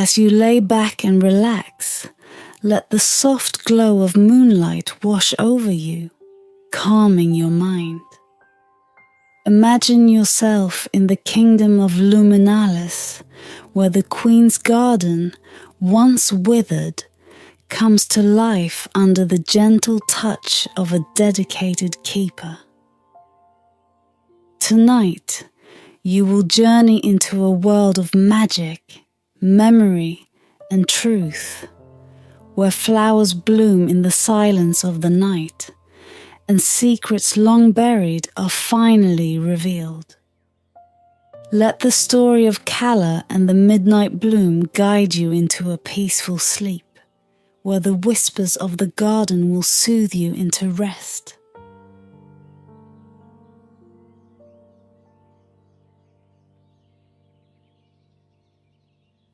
As you lay back and relax, let the soft glow of moonlight wash over you, calming your mind. Imagine yourself in the kingdom of Luminalis, where the Queen's garden, once withered, comes to life under the gentle touch of a dedicated keeper. Tonight, you will journey into a world of magic, memory, and truth, where flowers bloom in the silence of the night, and secrets long buried are finally revealed. Let the story of Calla and the midnight bloom guide you into a peaceful sleep, where the whispers of the garden will soothe you into rest.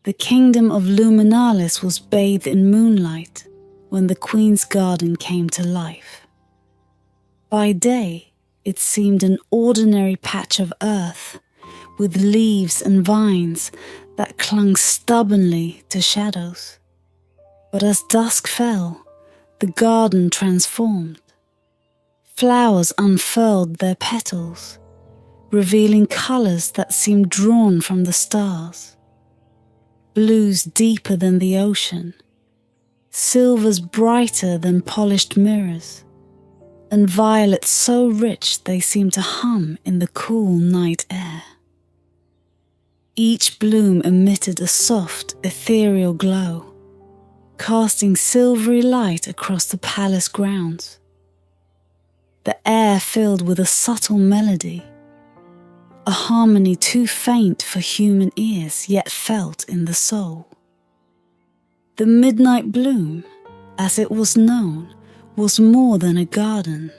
The kingdom of Luminalis was bathed in moonlight when the Queen's garden came to life. By day, it seemed an ordinary patch of earth, with leaves and vines that clung stubbornly to shadows. But as dusk fell, the garden transformed. Flowers unfurled their petals, revealing colours that seemed drawn from the stars. Blues deeper than the ocean, silvers brighter than polished mirrors, and violets so rich they seemed to hum in the cool night air. Each bloom emitted a soft, ethereal glow, casting silvery light across the palace grounds. The air filled with a subtle melody, a harmony too faint for human ears yet felt in the soul. The midnight bloom, as it was known, was more than a garden.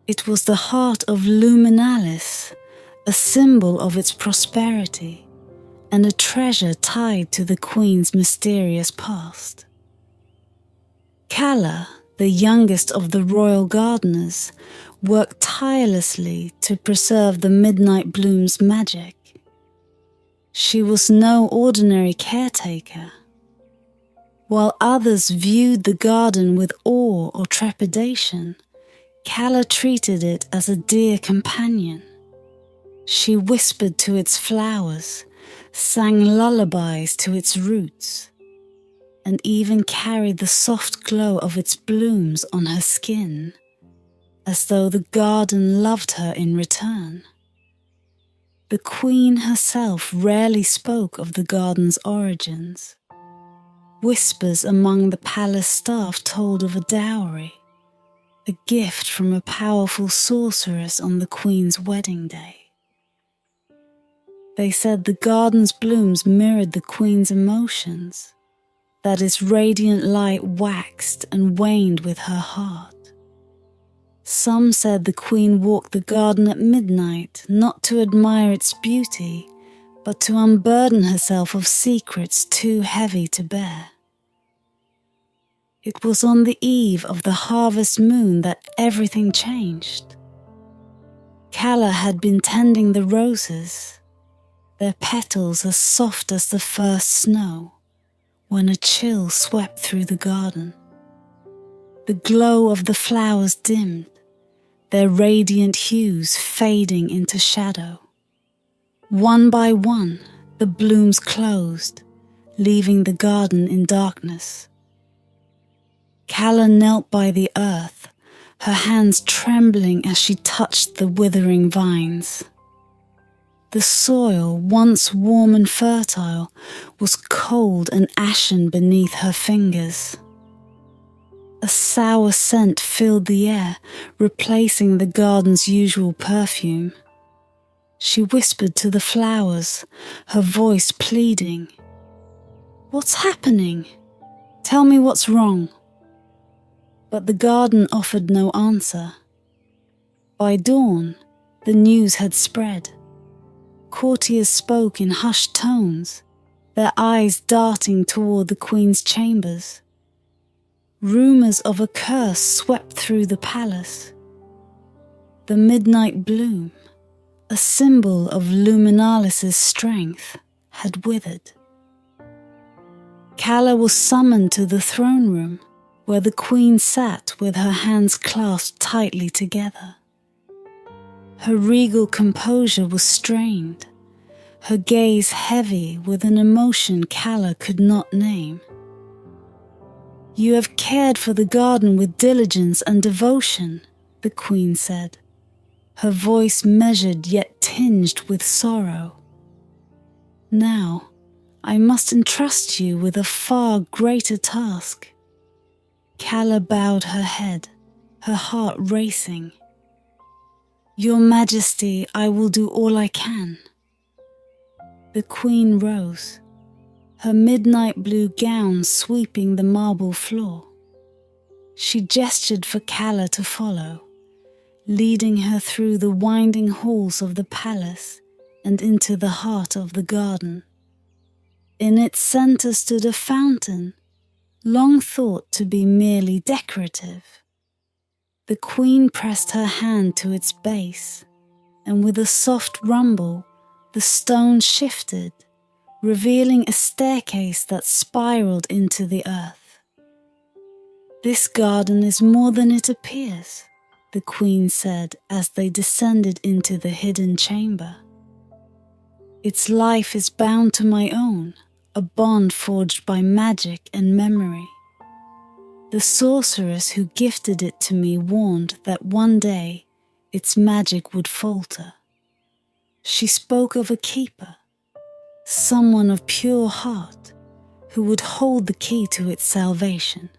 It was the heart of Luminalis, a symbol of its prosperity, and a treasure tied to the Queen's mysterious past. Calla, the youngest of the royal gardeners, worked tirelessly to preserve the midnight bloom's magic. She was no ordinary caretaker. While others viewed the garden with awe or trepidation, Calla treated it as a dear companion. She whispered to its flowers, sang lullabies to its roots, and even carried the soft glow of its blooms on her skin, as though the garden loved her in return. The Queen herself rarely spoke of the garden's origins. Whispers among the palace staff told of a dowry, a gift from a powerful sorceress on the Queen's wedding day. They said the garden's blooms mirrored the Queen's emotions, that its radiant light waxed and waned with her heart. Some said the Queen walked the garden at midnight, not to admire its beauty, but to unburden herself of secrets too heavy to bear. It was on the eve of the harvest moon that everything changed. Calla had been tending the roses, their petals as soft as the first snow, when a chill swept through the garden. The glow of the flowers dimmed, their radiant hues fading into shadow. One by one, the blooms closed, leaving the garden in darkness. Calla knelt by the earth, her hands trembling as she touched the withering vines. The soil, once warm and fertile, was cold and ashen beneath her fingers. A sour scent filled the air, replacing the garden's usual perfume. She whispered to the flowers, her voice pleading, "What's happening? Tell me what's wrong." But the garden offered no answer. By dawn, the news had spread. Courtiers spoke in hushed tones, their eyes darting toward the Queen's chambers. Rumours of a curse swept through the palace. The midnight bloom, a symbol of Luminalis's strength, had withered. Calla was summoned to the throne room, where the queen sat with her hands clasped tightly together. Her regal composure was strained, her gaze heavy with an emotion Calla could not name. "You have cared for the garden with diligence and devotion," the queen said, her voice measured yet tinged with sorrow. "Now, I must entrust you with a far greater task." Calla bowed her head, her heart racing. "Your Majesty, I will do all I can." The queen rose, her midnight blue gown sweeping the marble floor. She gestured for Calla to follow, leading her through the winding halls of the palace and into the heart of the garden. In its center stood a fountain, long thought to be merely decorative. The queen pressed her hand to its base, and with a soft rumble, the stone shifted, revealing a staircase that spiraled into the earth. "This garden is more than it appears," the queen said as they descended into the hidden chamber. "Its life is bound to my own, a bond forged by magic and memory. The sorceress who gifted it to me warned that one day its magic would falter. She spoke of a keeper, someone of pure heart, who would hold the key to its salvation."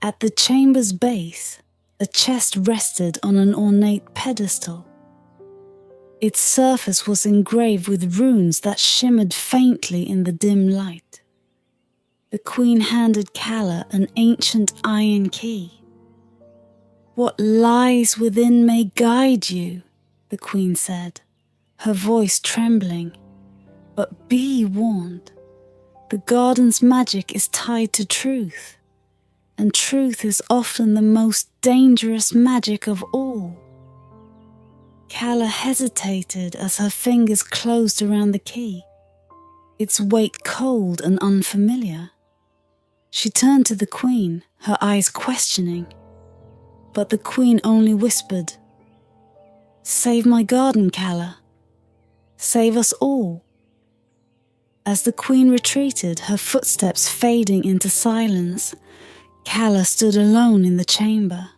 At the chamber's base, a chest rested on an ornate pedestal. Its surface was engraved with runes that shimmered faintly in the dim light. The queen handed Calla an ancient iron key. "What lies within may guide you," the queen said, her voice trembling. "But be warned, the garden's magic is tied to truth, and truth is often the most dangerous magic of all." Calla hesitated as her fingers closed around the key, its weight cold and unfamiliar. She turned to the queen, her eyes questioning, but the queen only whispered, "Save my garden, Calla. Save us all." As the queen retreated, her footsteps fading into silence, Calla stood alone in the chamber.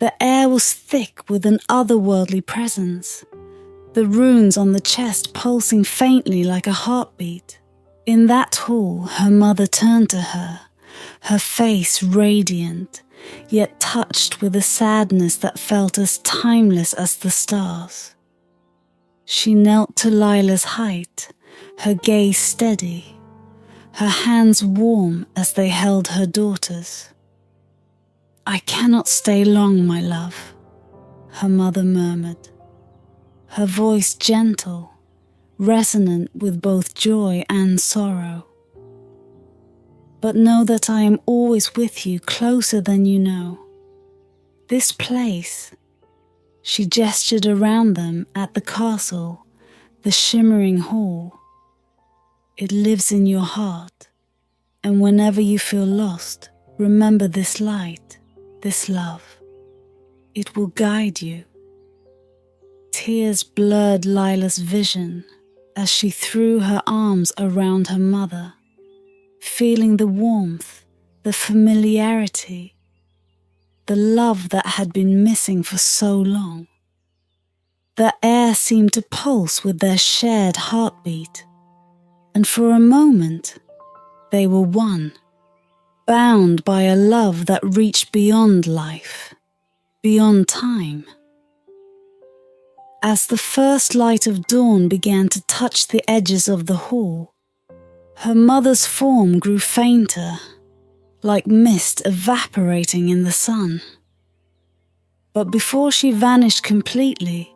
The air was thick with an otherworldly presence, the runes on the chest pulsing faintly like a heartbeat. In that hall, her mother turned to her face radiant, yet touched with a sadness that felt as timeless as the stars. She knelt to Lila's height, her gaze steady, her hands warm as they held her daughter's. "I cannot stay long, my love," her mother murmured, her voice gentle, resonant with both joy and sorrow. "But know that I am always with you, closer than you know. This place," she gestured around them at the castle, the shimmering hall, "it lives in your heart, and whenever you feel lost, remember this light, this love. It will guide you." Tears blurred Lila's vision as she threw her arms around her mother, feeling the warmth, the familiarity, the love that had been missing for so long. The air seemed to pulse with their shared heartbeat, and for a moment they were one, bound by a love that reached beyond life, beyond time. As the first light of dawn began to touch the edges of the hall, her mother's form grew fainter, like mist evaporating in the sun. But before she vanished completely,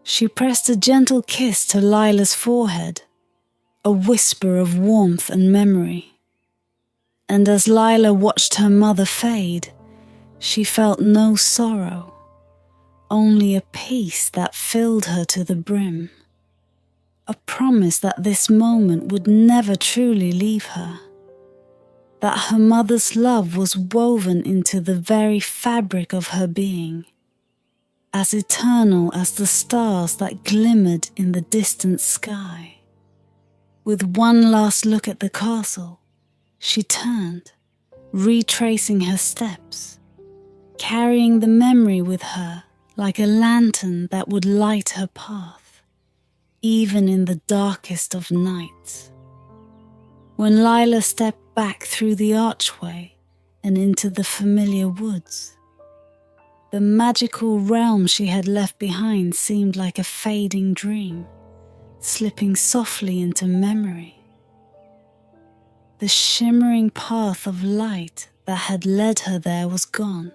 she pressed a gentle kiss to Lila's forehead, a whisper of warmth and memory. And as Lila watched her mother fade, she felt no sorrow, only a peace that filled her to the brim. a promise that this moment would never truly leave her, that her mother's love was woven into the very fabric of her being, as eternal as the stars that glimmered in the distant sky. With one last look at the castle, she turned, retracing her steps, carrying the memory with her like a lantern that would light her path, even in the darkest of nights. When Lila stepped back through the archway and into the familiar woods, the magical realm she had left behind seemed like a fading dream, slipping softly into memory. The shimmering path of light that had led her there was gone,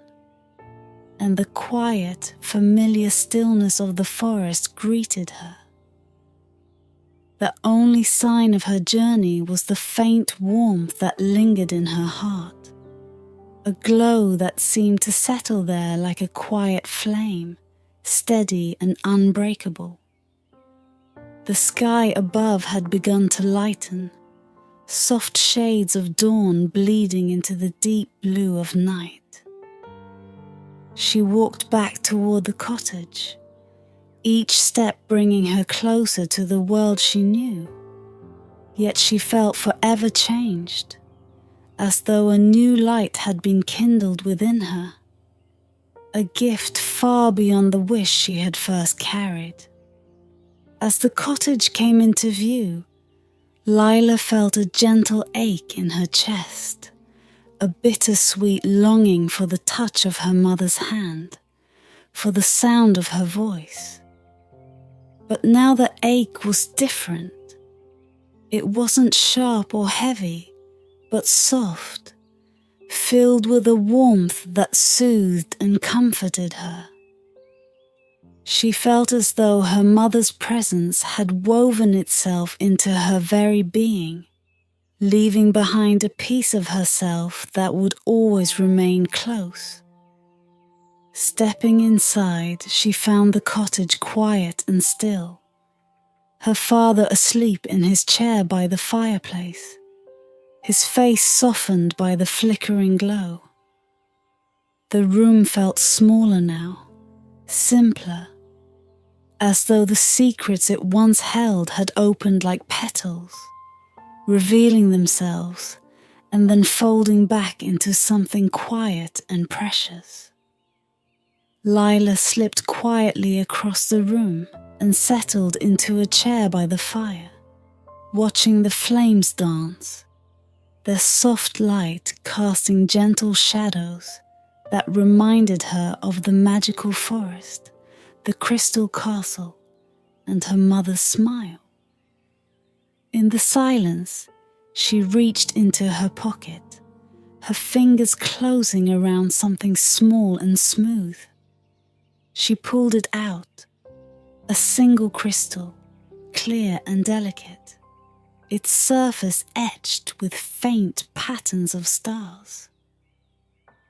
and the quiet, familiar stillness of the forest greeted her. The only sign of her journey was the faint warmth that lingered in her heart, a glow that seemed to settle there like a quiet flame, steady and unbreakable. The sky above had begun to lighten, soft shades of dawn bleeding into the deep blue of night. She walked back toward the cottage, each step bringing her closer to the world she knew. Yet she felt forever changed, as though a new light had been kindled within her, a gift far beyond the wish she had first carried. As the cottage came into view, Lila felt a gentle ache in her chest, a bittersweet longing for the touch of her mother's hand, for the sound of her voice. But now the ache was different. It wasn't sharp or heavy, but soft, filled with a warmth that soothed and comforted her. She felt as though her mother's presence had woven itself into her very being, leaving behind a piece of herself that would always remain close. Stepping inside, she found the cottage quiet and still, her father asleep in his chair by the fireplace, his face softened by the flickering glow. The room felt smaller now, simpler, as though the secrets it once held had opened like petals, revealing themselves and then folding back into something quiet and precious. Lila slipped quietly across the room and settled into a chair by the fire, watching the flames dance, their soft light casting gentle shadows that reminded her of the magical forest, the crystal castle, and her mother's smile. In the silence, she reached into her pocket, her fingers closing around something small and smooth. She pulled it out, a single crystal, clear and delicate, its surface etched with faint patterns of stars.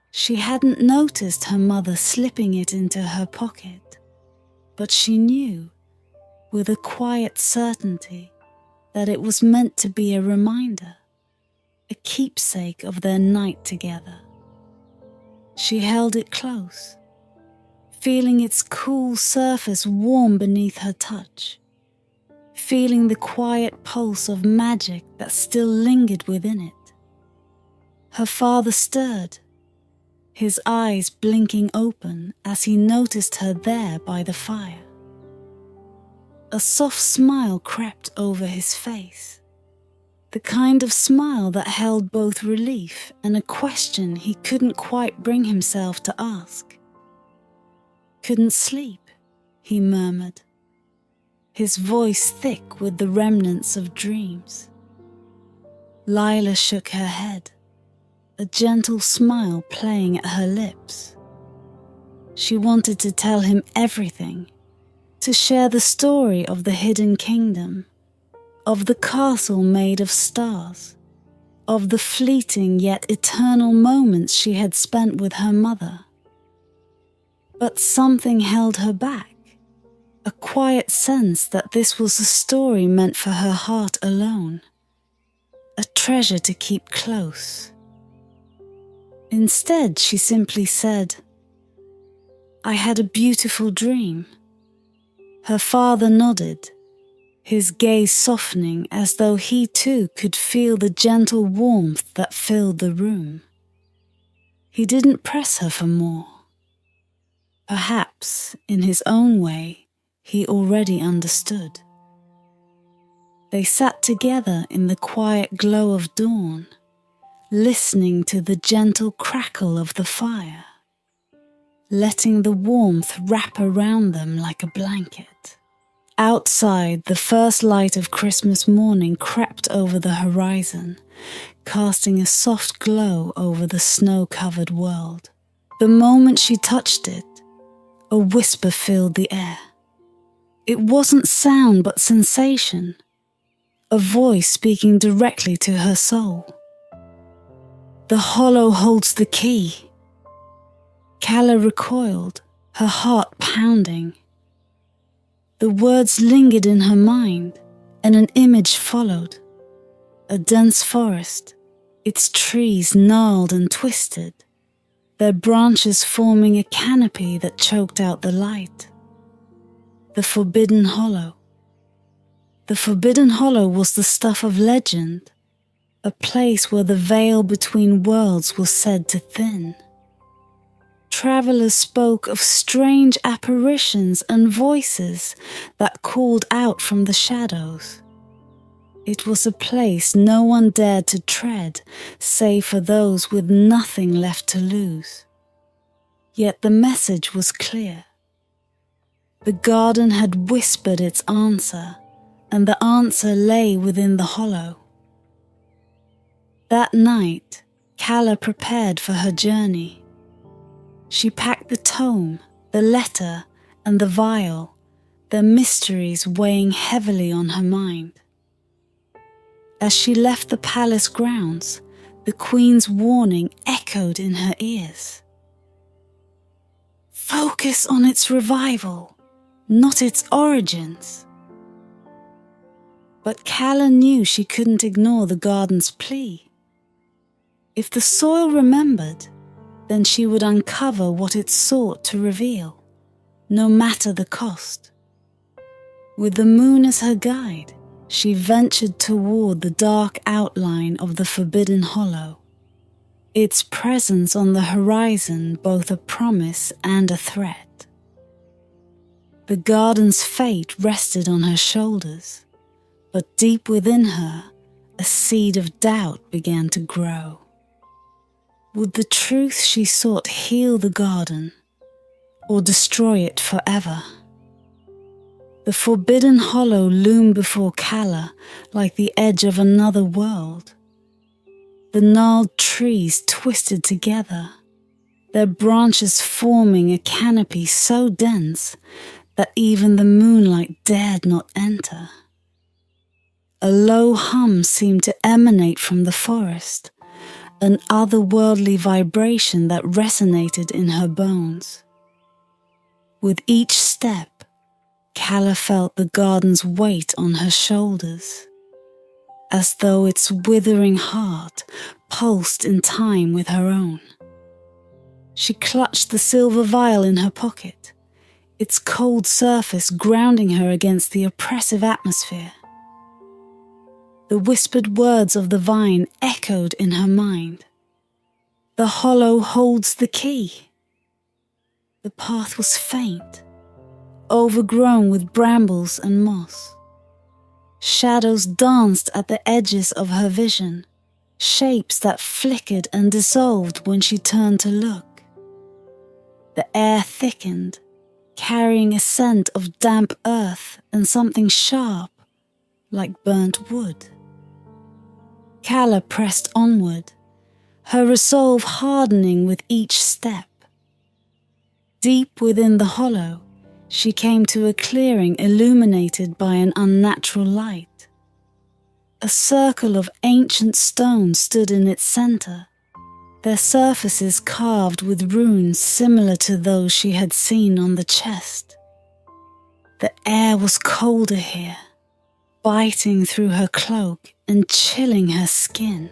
She hadn't noticed her mother slipping it into her pocket, but she knew, with a quiet certainty, that it was meant to be a reminder, a keepsake of their night together. She held it close, feeling its cool surface warm beneath her touch, feeling the quiet pulse of magic that still lingered within it. Her father stirred, his eyes blinking open as he noticed her there by the fire. A soft smile crept over his face, the kind of smile that held both relief and a question he couldn't quite bring himself to ask. "Couldn't sleep," he murmured, his voice thick with the remnants of dreams. Lila shook her head, a gentle smile playing at her lips. She wanted to tell him everything, to share the story of the hidden kingdom, of the castle made of stars, of the fleeting yet eternal moments she had spent with her mother. But something held her back, a quiet sense that this was a story meant for her heart alone, a treasure to keep close. Instead, she simply said, "I had a beautiful dream." Her father nodded, his gaze softening as though he too could feel the gentle warmth that filled the room. He didn't press her for more. Perhaps, in his own way, he already understood. They sat together in the quiet glow of dawn, listening to the gentle crackle of the fire, letting the warmth wrap around them like a blanket. Outside, the first light of Christmas morning crept over the horizon, casting a soft glow over the snow-covered world. The moment she touched it, a whisper filled the air. It wasn't sound but sensation, a voice speaking directly to her soul. "The hollow holds the key." Calla recoiled, her heart pounding. The words lingered in her mind, and an image followed. A dense forest, its trees gnarled and twisted, their branches forming a canopy that choked out the light. The Forbidden Hollow. The Forbidden Hollow was the stuff of legend, a place where the veil between worlds was said to thin. Travelers spoke of strange apparitions and voices that called out from the shadows. It was a place no one dared to tread, save for those with nothing left to lose. Yet the message was clear. The garden had whispered its answer, and the answer lay within the hollow. That night, Calla prepared for her journey. She packed the tome, the letter, and the vial, their mysteries weighing heavily on her mind. As she left the palace grounds, the Queen's warning echoed in her ears. Focus on its revival, not its origins. But Calla knew she couldn't ignore the garden's plea. If the soil remembered, then she would uncover what it sought to reveal, no matter the cost. With the moon as her guide, she ventured toward the dark outline of the Forbidden Hollow, its presence on the horizon both a promise and a threat. The garden's fate rested on her shoulders, but deep within her, a seed of doubt began to grow. Would the truth she sought heal the garden, or destroy it forever? The Forbidden Hollow loomed before Calla like the edge of another world. The gnarled trees twisted together, their branches forming a canopy so dense that even the moonlight dared not enter. A low hum seemed to emanate from the forest, an otherworldly vibration that resonated in her bones. With each step, Calla felt the garden's weight on her shoulders, as though its withering heart pulsed in time with her own. She clutched the silver vial in her pocket, its cold surface grounding her against the oppressive atmosphere. The whispered words of the vine echoed in her mind. The hollow holds the key. The path was faint, overgrown with brambles and moss. Shadows danced at the edges of her vision, shapes that flickered and dissolved when she turned to look. The air thickened, carrying a scent of damp earth and something sharp, like burnt wood. Calla pressed onward, her resolve hardening with each step. Deep within the hollow, she came to a clearing illuminated by an unnatural light. A circle of ancient stones stood in its center, their surfaces carved with runes similar to those she had seen on the chest. The air was colder here, biting through her cloak and chilling her skin.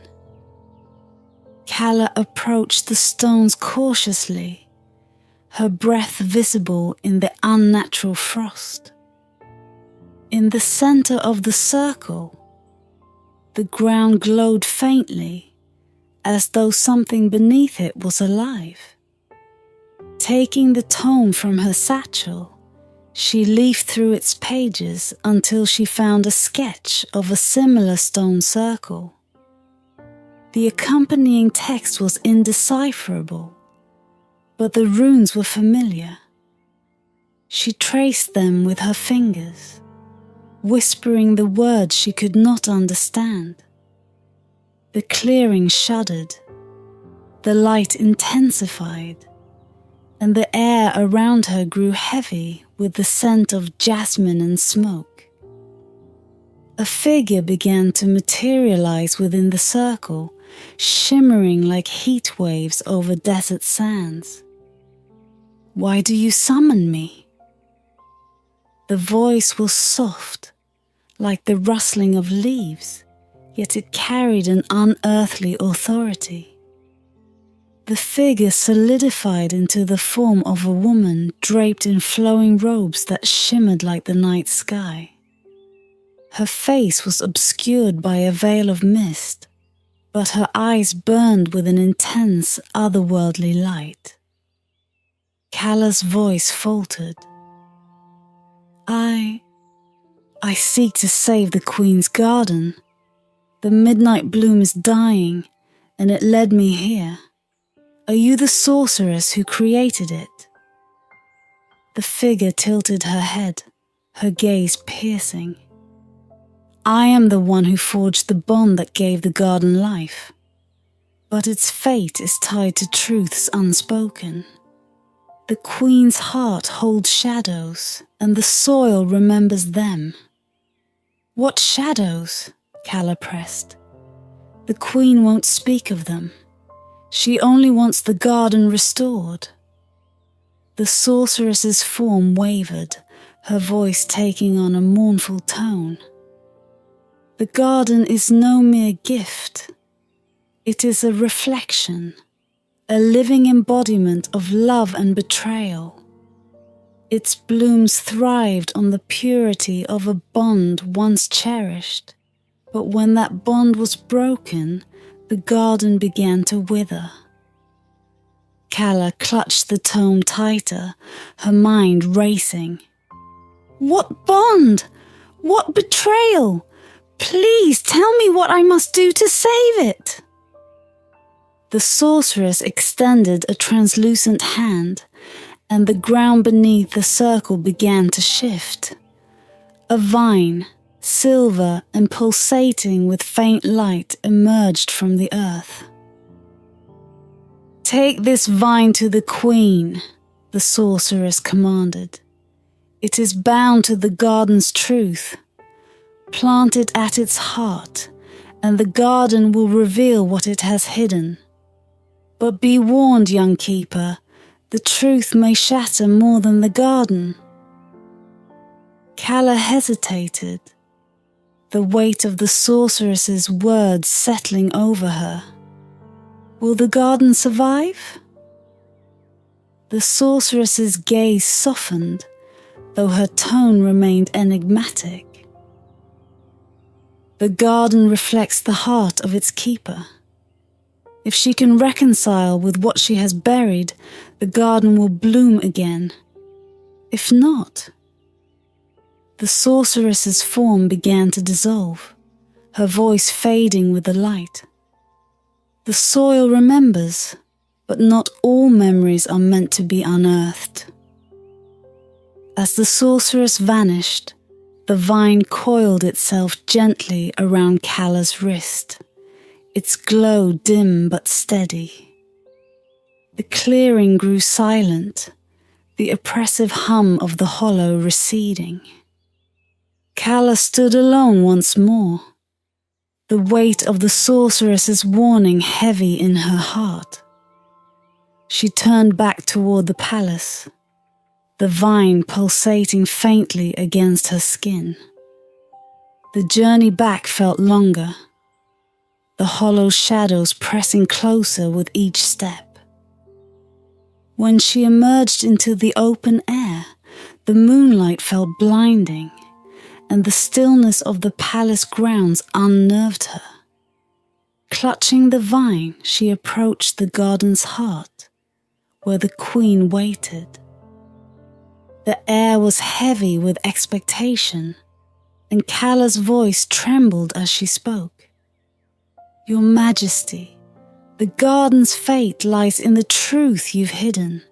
Calla approached the stones cautiously, her breath visible in the unnatural frost. In the center of the circle, the ground glowed faintly, as though something beneath it was alive. Taking the tome from her satchel, she leafed through its pages until she found a sketch of a similar stone circle. The accompanying text was indecipherable, but the runes were familiar. She traced them with her fingers, whispering the words she could not understand. The clearing shuddered, the light intensified, and the air around her grew heavy with the scent of jasmine and smoke. A figure began to materialize within the circle, shimmering like heat waves over desert sands. "Why do you summon me?" The voice was soft, like the rustling of leaves, yet it carried an unearthly authority. The figure solidified into the form of a woman draped in flowing robes that shimmered like the night sky. Her face was obscured by a veil of mist, but her eyes burned with an intense, otherworldly light. Calla's voice faltered. I seek to save the Queen's garden. The midnight bloom is dying, and it led me here. Are you the sorceress who created it?" The figure tilted her head, her gaze piercing. "I am the one who forged the bond that gave the garden life, but its fate is tied to truths unspoken. The Queen's heart holds shadows, and the soil remembers them." "What shadows?" Calla pressed. "The Queen won't speak of them. She only wants the garden restored." The sorceress's form wavered, her voice taking on a mournful tone. "The garden is no mere gift. It is a reflection, a living embodiment of love and betrayal. Its blooms thrived on the purity of a bond once cherished, but when that bond was broken, the garden began to wither." Calla clutched the tome tighter, her mind racing. "What bond? What betrayal? Please tell me what I must do to save it." The sorceress extended a translucent hand, and the ground beneath the circle began to shift. A vine, silver and pulsating with faint light, emerged from the earth. "Take this vine to the Queen," the sorceress commanded. "It is bound to the garden's truth. Plant it at its heart, and the garden will reveal what it has hidden. But be warned, young keeper, the truth may shatter more than the garden." Calla hesitated, the weight of the sorceress's words settling over her. Will the garden survive? The sorceress's gaze softened, though her tone remained enigmatic. The garden reflects the heart of its keeper. If she can reconcile with what she has buried, the garden will bloom again. If not... The sorceress's form began to dissolve, her voice fading with the light. The soil remembers, but not all memories are meant to be unearthed. As the sorceress vanished, the vine coiled itself gently around Calla's wrist, its glow dim but steady. The clearing grew silent, the oppressive hum of the hollow receding. Calla stood alone once more, the weight of the sorceress's warning heavy in her heart. She turned back toward the palace, the vine pulsating faintly against her skin. The journey back felt longer, the hollow shadows pressing closer with each step. When she emerged into the open air, the moonlight felt blinding, and the stillness of the palace grounds unnerved her. Clutching the vine, she approached the garden's heart, where the queen waited. The air was heavy with expectation, and Cala's voice trembled as she spoke. "Your Majesty, the garden's fate lies in the truth you've hidden.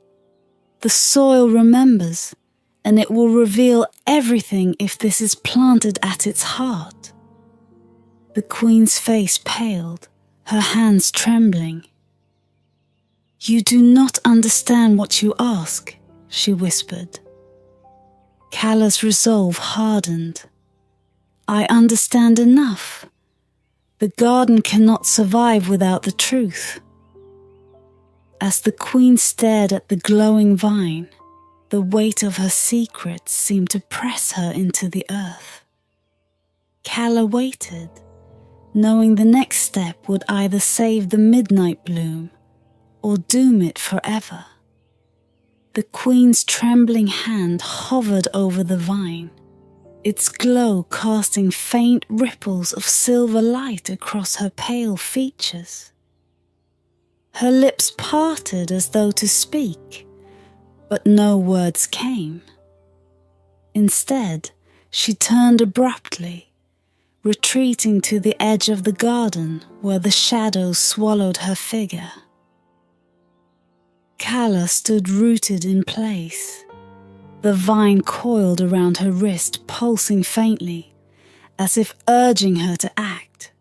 The soil remembers, and it will reveal everything if this is planted at its heart." The queen's face paled, her hands trembling. "You do not understand what you ask," she whispered. Cala's resolve hardened. "I understand enough. The garden cannot survive without the truth." As the queen stared at the glowing vine, the weight of her secrets seemed to press her into the earth. Cala waited, knowing the next step would either save the midnight bloom or doom it forever. The queen's trembling hand hovered over the vine, its glow casting faint ripples of silver light across her pale features. Her lips parted as though to speak, but no words came. Instead, she turned abruptly, retreating to the edge of the garden where the shadows swallowed her figure. Cala stood rooted in place, the vine coiled around her wrist, pulsing faintly, as if urging her to act.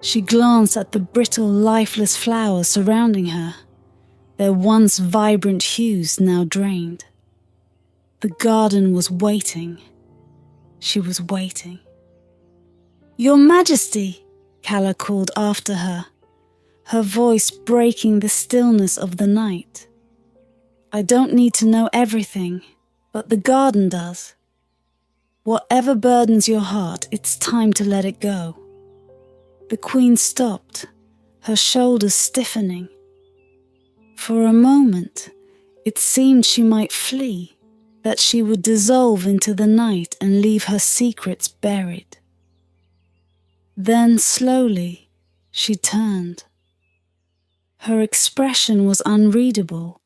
She glanced at the brittle, lifeless flowers surrounding her, their once vibrant hues now drained. The garden was waiting. She was waiting. "Your Majesty!" Cala called after her, her voice breaking the stillness of the night. "I don't need to know everything, but the garden does. Whatever burdens your heart, it's time to let it go." The queen stopped, her shoulders stiffening. For a moment, it seemed she might flee, that she would dissolve into the night and leave her secrets buried. Then slowly, she turned. Her expression was unreadable,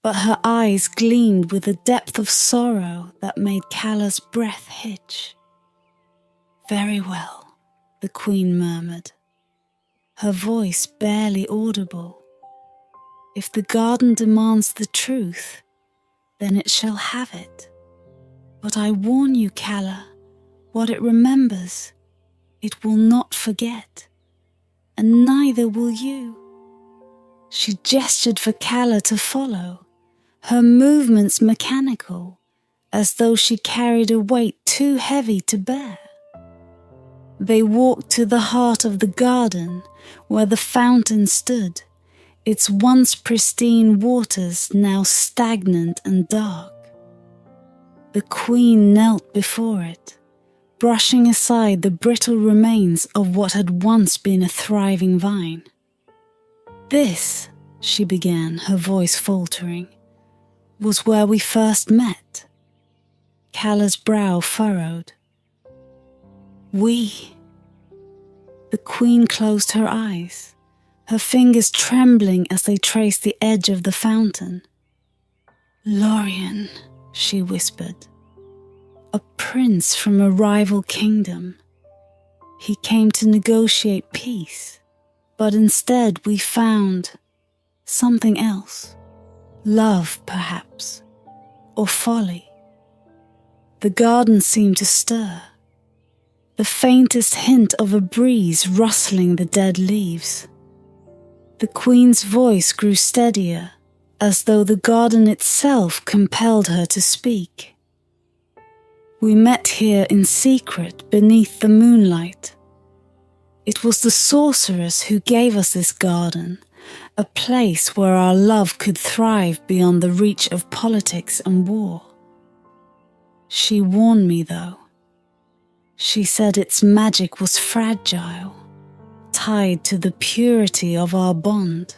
but her eyes gleamed with a depth of sorrow that made Cala's breath hitch. "Very well," the queen murmured, her voice barely audible. "If the garden demands the truth, then it shall have it. But I warn you, Cala, what it remembers, it will not forget, and neither will you." She gestured for Cala to follow, her movements mechanical, as though she carried a weight too heavy to bear. They walked to the heart of the garden, where the fountain stood, its once pristine waters now stagnant and dark. The queen knelt before it, brushing aside the brittle remains of what had once been a thriving vine. "This," she began, her voice faltering, "was where we first met." Cala's brow furrowed. "We." The queen closed her eyes, her fingers trembling as they traced the edge of the fountain. "Lorien," she whispered, "a prince from a rival kingdom. He came to negotiate peace, but instead we found something else. Love, perhaps, or folly." The garden seemed to stir, the faintest hint of a breeze rustling the dead leaves. The queen's voice grew steadier, as though the garden itself compelled her to speak. "We met here in secret beneath the moonlight. It was the sorceress who gave us this garden, a place where our love could thrive beyond the reach of politics and war. She warned me, though. She said its magic was fragile, tied to the purity of our bond.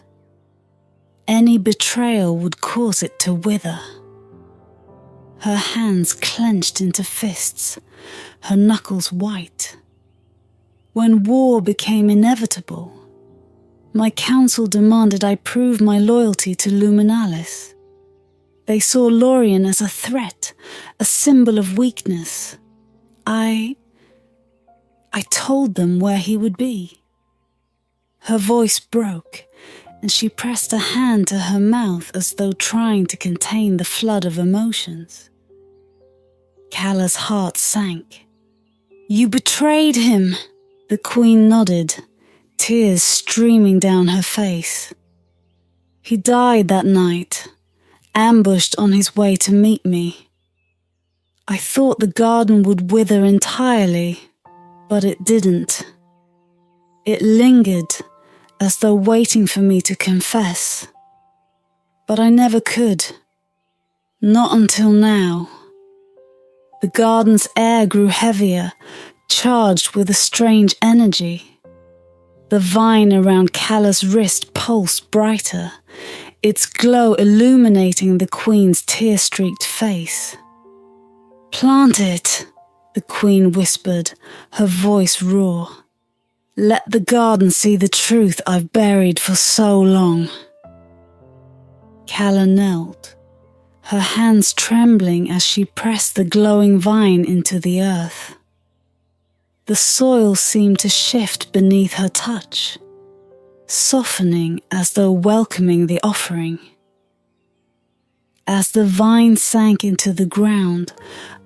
Any betrayal would cause it to wither. Her hands clenched into fists, her knuckles white. When war became inevitable, my council demanded I prove my loyalty to Luminalis. They saw Lorien as a threat, a symbol of weakness. I told them where he would be. Her voice broke, and she pressed a hand to her mouth as though trying to contain the flood of emotions. Calla's heart sank. "You betrayed him!" The Queen nodded, tears streaming down her face. "He died that night, ambushed on his way to meet me. I thought the garden would wither entirely, but it didn't. It lingered, as though waiting for me to confess. But I never could. Not until now." The garden's air grew heavier, charged with a strange energy. The vine around Calla's wrist pulsed brighter, its glow illuminating the Queen's tear-streaked face. "Plant it," the Queen whispered, her voice raw. "Let the garden see the truth I've buried for so long." Calla knelt, her hands trembling as she pressed the glowing vine into the earth. The soil seemed to shift beneath her touch, softening as though welcoming the offering. As the vine sank into the ground,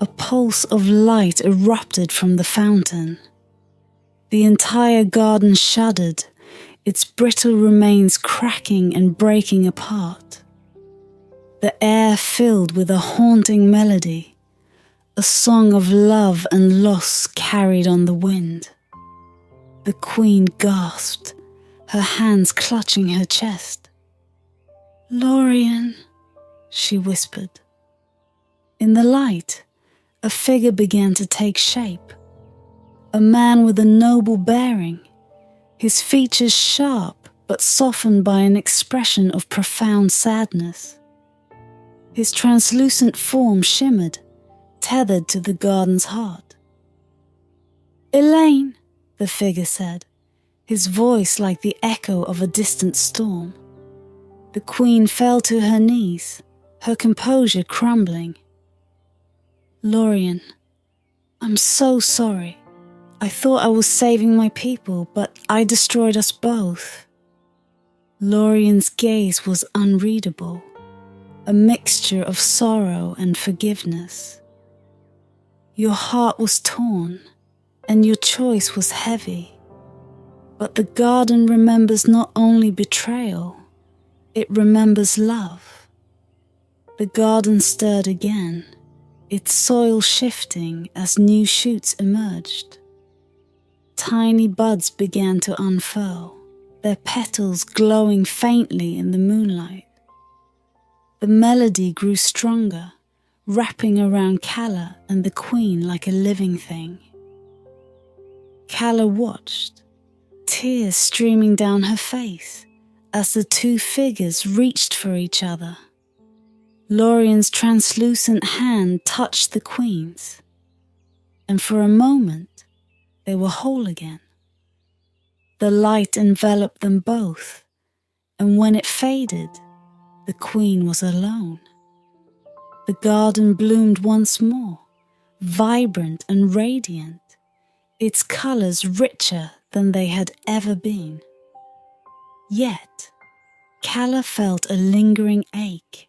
a pulse of light erupted from the fountain. The entire garden shuddered, its brittle remains cracking and breaking apart. The air filled with a haunting melody, a song of love and loss carried on the wind. The Queen gasped, her hands clutching her chest. "Lorien," she whispered. In the light, a figure began to take shape. A man with a noble bearing, his features sharp but softened by an expression of profound sadness. His translucent form shimmered, tethered to the garden's heart. "Elaine," the figure said, his voice like the echo of a distant storm. The Queen fell to her knees, her composure crumbling. "Lorien, I'm so sorry. I thought I was saving my people, but I destroyed us both." Lorien's gaze was unreadable, a mixture of sorrow and forgiveness. "Your heart was torn, and your choice was heavy. But the garden remembers not only betrayal, it remembers love." The garden stirred again, its soil shifting as new shoots emerged. Tiny buds began to unfurl, their petals glowing faintly in the moonlight. The melody grew stronger, wrapping around Calla and the Queen like a living thing. Calla watched, tears streaming down her face as the two figures reached for each other. Lorien's translucent hand touched the Queen's, and for a moment they were whole again. The light enveloped them both, and when it faded, the Queen was alone. The garden bloomed once more, vibrant and radiant, its colours richer than they had ever been. Yet, Calla felt a lingering ache,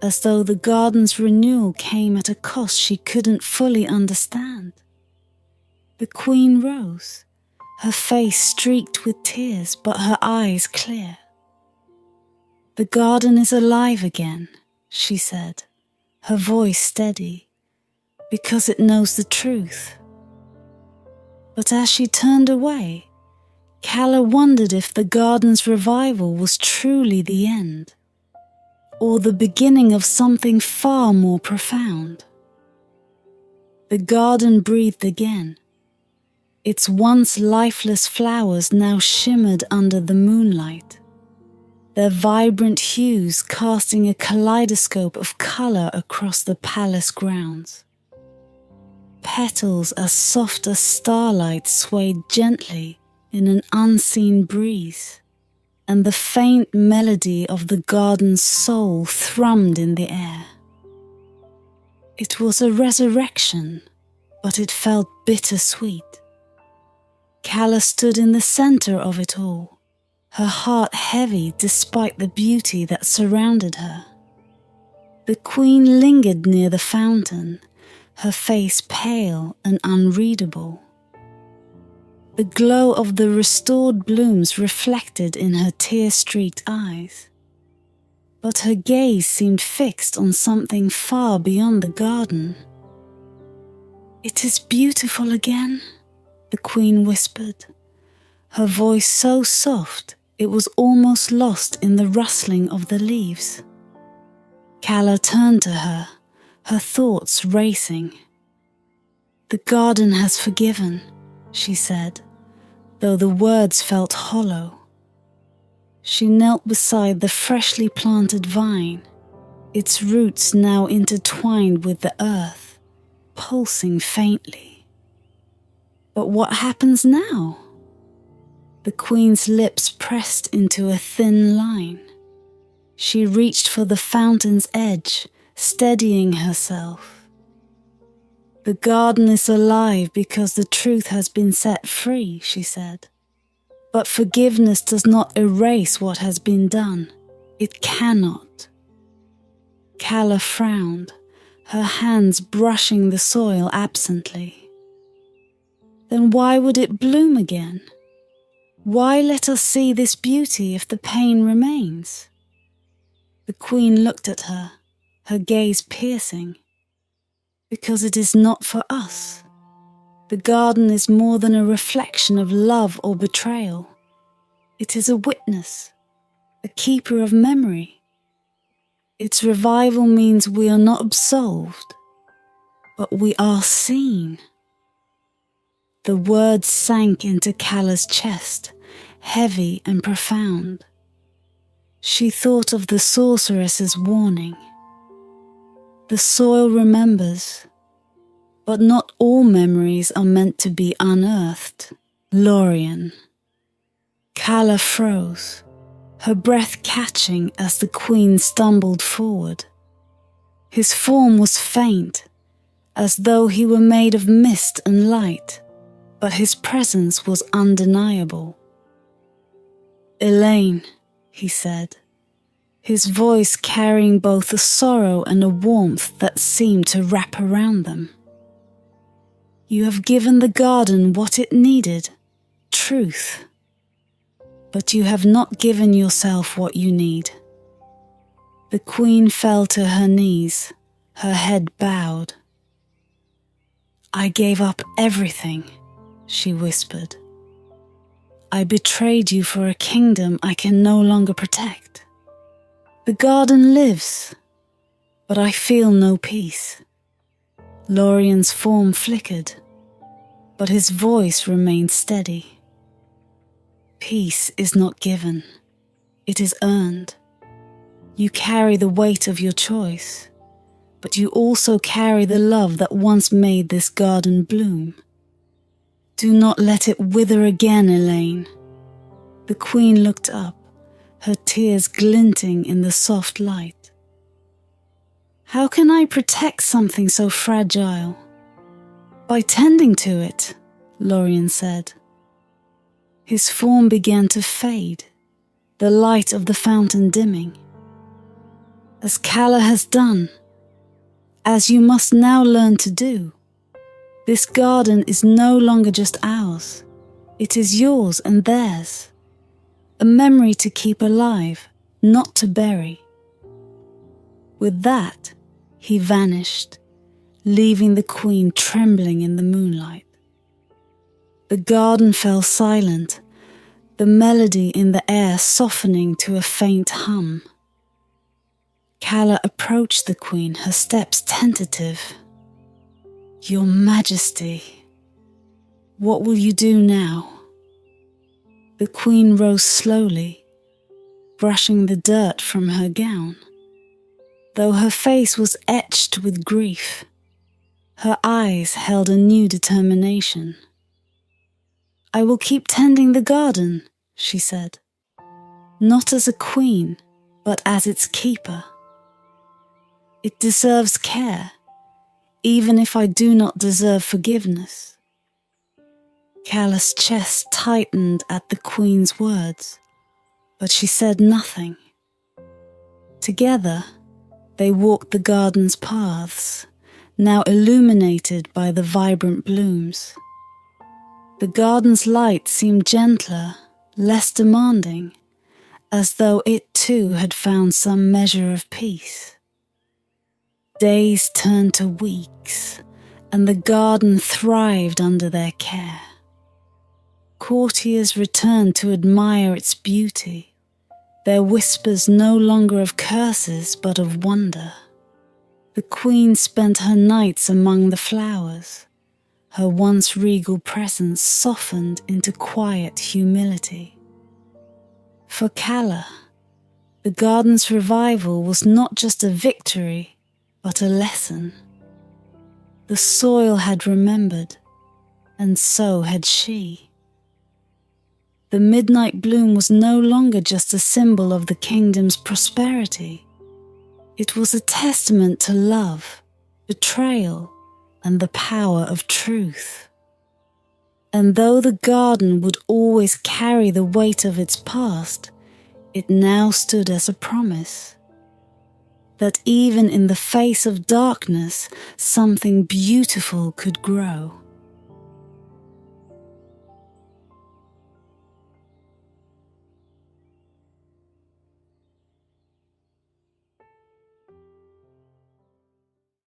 as though the garden's renewal came at a cost she couldn't fully understand. The Queen rose, her face streaked with tears but her eyes clear. "The garden is alive again," she said, her voice steady, "because it knows the truth." But as she turned away, Calla wondered if the garden's revival was truly the end, or the beginning of something far more profound. The garden breathed again. Its once lifeless flowers now shimmered under the moonlight, their vibrant hues casting a kaleidoscope of colour across the palace grounds. Petals as soft as starlight swayed gently in an unseen breeze, and the faint melody of the garden's soul thrummed in the air. It was a resurrection, but it felt bittersweet. Calla stood in the centre of it all, her heart heavy despite the beauty that surrounded her. The queen lingered near the fountain, her face pale and unreadable. The glow of the restored blooms reflected in her tear-streaked eyes, but her gaze seemed fixed on something far beyond the garden. "It is beautiful again," the queen whispered, her voice so soft it was almost lost in the rustling of the leaves. Calla turned to her, her thoughts racing. "The garden has forgiven," she said, though the words felt hollow. She knelt beside the freshly planted vine, its roots now intertwined with the earth, pulsing faintly. "But what happens now?" The queen's lips pressed into a thin line. She reached for the fountain's edge, steadying herself. "The garden is alive because the truth has been set free," she said. "But forgiveness does not erase what has been done. It cannot." Calla frowned, her hands brushing the soil absently. "Then why would it bloom again? Why let us see this beauty if the pain remains?" The queen looked at her, her gaze piercing. "Because it is not for us. The garden is more than a reflection of love or betrayal. It is a witness, a keeper of memory. Its revival means we are not absolved, but we are seen." The words sank into Calla's chest, heavy and profound. She thought of the sorceress's warning. The soil remembers, but not all memories are meant to be unearthed. Lorien. Calla froze, her breath catching as the queen stumbled forward. His form was faint, as though he were made of mist and light, but his presence was undeniable. "Elaine," he said, his voice carrying both a sorrow and a warmth that seemed to wrap around them. "You have given the garden what it needed, truth. But you have not given yourself what you need." The queen fell to her knees, her head bowed. "I gave up everything," she whispered. "I betrayed you for a kingdom I can no longer protect. The garden lives, but I feel no peace." Lorien's form flickered, but his voice remained steady. "Peace is not given, it is earned. You carry the weight of your choice, but you also carry the love that once made this garden bloom. Do not let it wither again, Elaine." The queen looked up, her tears glinting in the soft light. "How can I protect something so fragile?" "By tending to it," Lorien said. His form began to fade, the light of the fountain dimming. "As Calla has done, as you must now learn to do. This garden is no longer just ours. It is yours and theirs. A memory to keep alive, not to bury." With that, he vanished, leaving the queen trembling in the moonlight. The garden fell silent, the melody in the air softening to a faint hum. Calla approached the queen, her steps tentative. "Your Majesty, what will you do now?" The queen rose slowly, brushing the dirt from her gown. Though her face was etched with grief, her eyes held a new determination. "I will keep tending the garden," she said, "not as a queen, but as its keeper. It deserves care, even if I do not deserve forgiveness." Calla's chest tightened at the queen's words, but she said nothing. Together, they walked the garden's paths, now illuminated by the vibrant blooms. The garden's light seemed gentler, less demanding, as though it too had found some measure of peace. Days turned to weeks, and the garden thrived under their care. Courtiers returned to admire its beauty, their whispers no longer of curses but of wonder. The queen spent her nights among the flowers, her once regal presence softened into quiet humility. For Calla, the garden's revival was not just a victory, but a lesson. The soil had remembered, and so had she. The midnight bloom was no longer just a symbol of the kingdom's prosperity. It was a testament to love, betrayal, and the power of truth. And though the garden would always carry the weight of its past, it now stood as a promise that even in the face of darkness, something beautiful could grow.